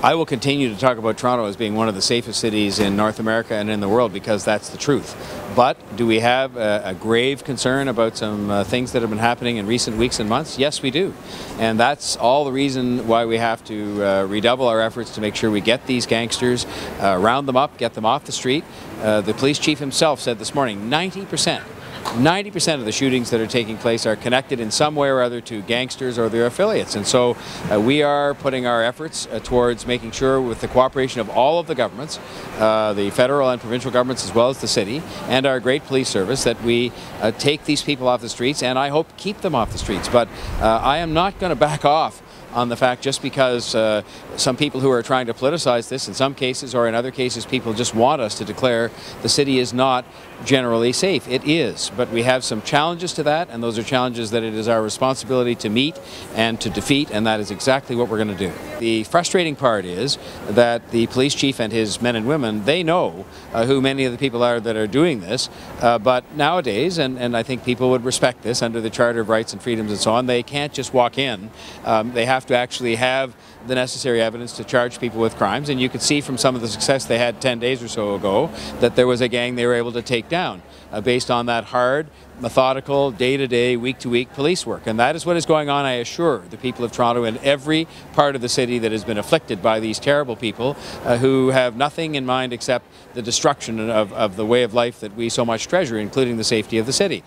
I will continue to talk about Toronto as being one of the safest cities in North America and in the world because that's the truth. But do we have a grave concern about some things that have been happening in recent weeks and months? Yes, we do. And that's all the reason why we have to redouble our efforts to make sure we get these gangsters, round them up, get them off the street. The police chief himself said this morning 90% of the shootings that are taking place are connected in some way or other to gangsters or their affiliates. And so we are putting our efforts towards making sure, with the cooperation of all of the governments, the federal and provincial governments as well as the city, and our great police service, that we take these people off the streets, and I hope keep them off the streets. But I am not going to back off on the fact just because some people who are trying to politicize this in some cases, or in other cases people just want us to declare the city is not generally safe. It is, but we have some challenges to that, and those are challenges that it is our responsibility to meet and to defeat, and that is exactly what we're going to do. The frustrating part is that the police chief and his men and women, they know who many of the people are that are doing this, but nowadays, and I think people would respect this under the Charter of Rights and Freedoms and so on, they can't just walk in. They have to actually have the necessary evidence to charge people with crimes, and you could see from some of the success they had 10 days or so ago that there was a gang they were able to take down based on that hard, methodical, day-to-day, week-to-week police work. And that is what is going on, I assure the people of Toronto and every part of the city that has been afflicted by these terrible people who have nothing in mind except the destruction of the way of life that we so much treasure, including the safety of the city.